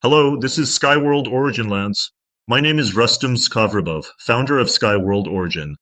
Hello, this is Skyworld Origin Lands. My name is Rustam Skavrabov, founder of Skyworld Origin.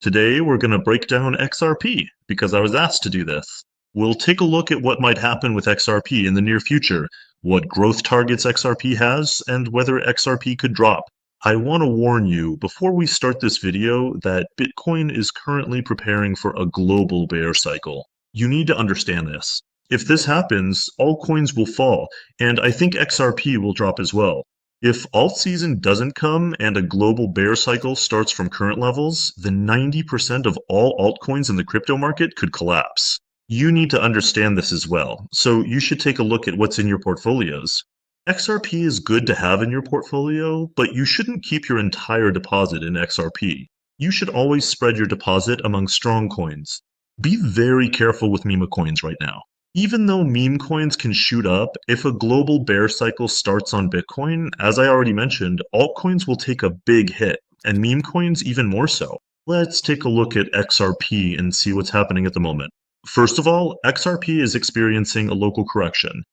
Today we're going to break down XRP because I was asked to do this. We'll take a look at what might happen with XRP in the near future, what growth targets XRP has, and whether XRP could drop. I want to warn you before we start this video that Bitcoin is currently preparing for a global bear cycle. You need to understand this. If this happens, all coins will fall, and I think XRP will drop as well. If alt season doesn't come and a global bear cycle starts from current levels, then 90% of all altcoins in the crypto market could collapse. You need to understand this as well, so you should take a look at what's in your portfolios. XRP is good to have in your portfolio, but you shouldn't keep your entire deposit in XRP. You should always spread your deposit among strong coins. Be very careful with meme coins right now. Even though meme coins can shoot up, if a global bear cycle starts on Bitcoin, as I already mentioned, altcoins will take a big hit, and meme coins even more so. Let's take a look at XRP and see what's happening at the moment. First of all, XRP is experiencing a local correction.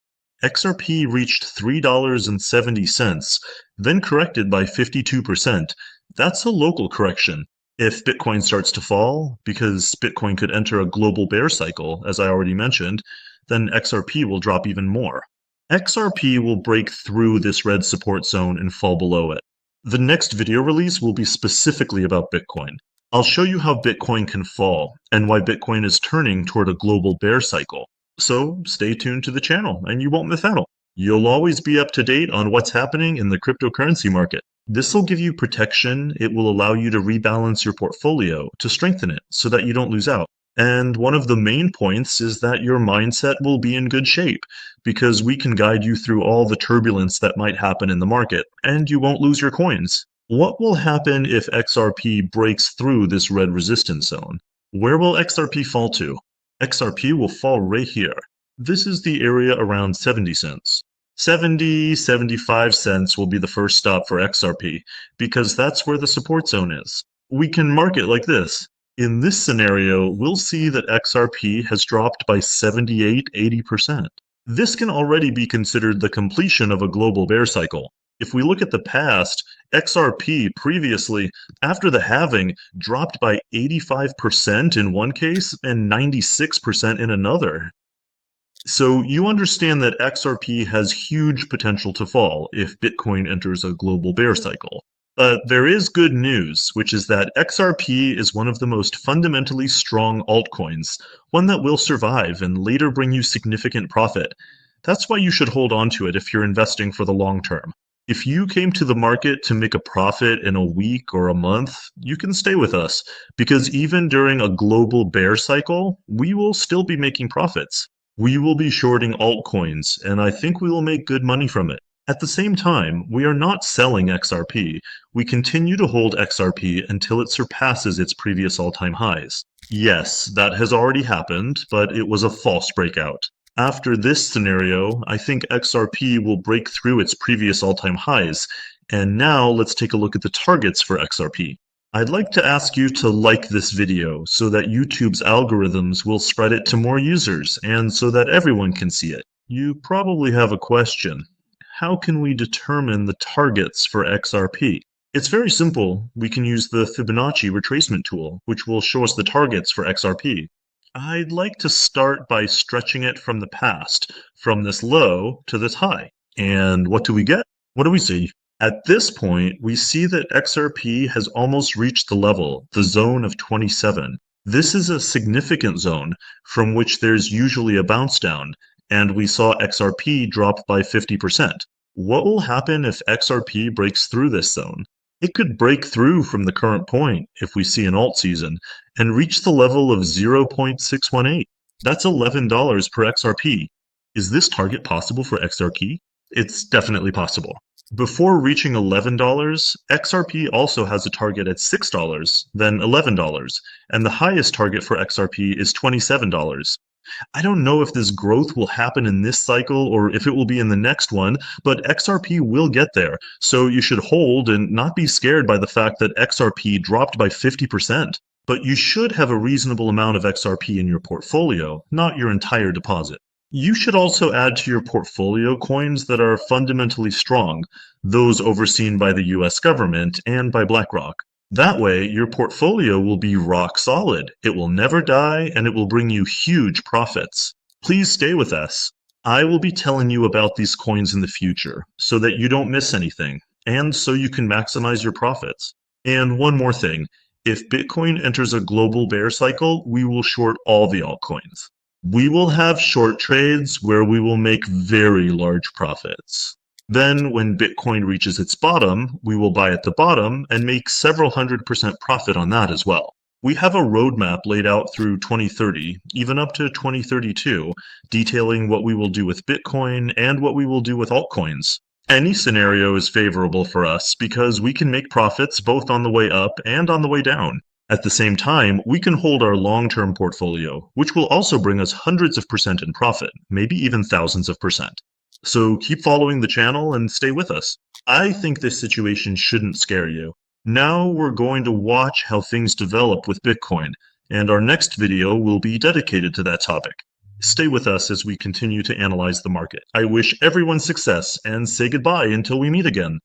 XRP reached $3.70, then corrected by 52%. That's a local correction. If Bitcoin starts to fall, because Bitcoin could enter a global bear cycle, as I already mentioned, then XRP will drop even more. XRP will break through this red support zone and fall below it. The next video release will be specifically about Bitcoin. I'll show you how Bitcoin can fall and why Bitcoin is turning toward a global bear cycle. So stay tuned to the channel and you won't miss out. You'll always be up to date on what's happening in the cryptocurrency market. This will give you protection. It will allow you to rebalance your portfolio to strengthen it so that you don't lose out. And one of the main points is that your mindset will be in good shape because we can guide you through all the turbulence that might happen in the market and you won't lose your coins. What will happen if XRP breaks through this red resistance zone? Where will XRP fall to? XRP will fall right here. This is the area around 70 cents. 75 cents will be the first stop for XRP because that's where the support zone is. We can mark it like this. In this scenario, we'll see that XRP has dropped by 78–80%. This can already be considered the completion of a global bear cycle. If we look at the past, XRP previously, after the halving, dropped by 85% in one case and 96% in another. So you understand that XRP has huge potential to fall if Bitcoin enters a global bear cycle. But there is good news, which is that XRP is one of the most fundamentally strong altcoins, one that will survive and later bring you significant profit. That's why you should hold on to it if you're investing for the long term. If you came to the market to make a profit in a week or a month, you can stay with us, because even during a global bear cycle, we will still be making profits. We will be shorting altcoins, and I think we will make good money from it. At the same time, we are not selling XRP. We continue to hold XRP until it surpasses its previous all-time highs. Yes, that has already happened, but it was a false breakout. After this scenario, I think XRP will break through its previous all-time highs. And now let's take a look at the targets for XRP. I'd like to ask you to like this video so that YouTube's algorithms will spread it to more users and so that everyone can see it. You probably have a question. How can we determine the targets for XRP? It's very simple. We can use the Fibonacci retracement tool, which will show us the targets for XRP. I'd like to start by stretching it from the past, from this low to this high. And what do we get? What do we see? At this point, we see that XRP has almost reached the level, the zone of 27. This is a significant zone from which there's usually a bounce down, and we saw XRP drop by 50%. What will happen if XRP breaks through this zone? It could break through from the current point if we see an alt season and reach the level of 0.618. That's $11 per XRP. Is this target possible for XRP? It's definitely possible. Before reaching $11, XRP also has a target at $6, then $11, and the highest target for XRP is $27. I don't know if this growth will happen in this cycle or if it will be in the next one, but XRP will get there, so you should hold and not be scared by the fact that XRP dropped by 50%. But you should have a reasonable amount of XRP in your portfolio, not your entire deposit. You should also add to your portfolio coins that are fundamentally strong, those overseen by the US government and by BlackRock. That way, your portfolio will be rock solid, it will never die, and it will bring you huge profits. Please stay with us. I will be telling you about these coins in the future, so that you don't miss anything, and so you can maximize your profits. And one more thing, if Bitcoin enters a global bear cycle, we will short all the altcoins. We will have short trades where we will make very large profits. Then, when Bitcoin reaches its bottom, we will buy at the bottom and make several 100% profit on that as well. We have a roadmap laid out through 2030, even up to 2032, detailing what we will do with Bitcoin and what we will do with altcoins. Any scenario is favorable for us because we can make profits both on the way up and on the way down. At the same time, we can hold our long-term portfolio, which will also bring us hundreds of percent in profit, maybe even thousands of percent. So keep following the channel and stay with us. I think this situation shouldn't scare you. Now we're going to watch how things develop with Bitcoin, and our next video will be dedicated to that topic. Stay with us as we continue to analyze the market. I wish everyone success and say goodbye until we meet again.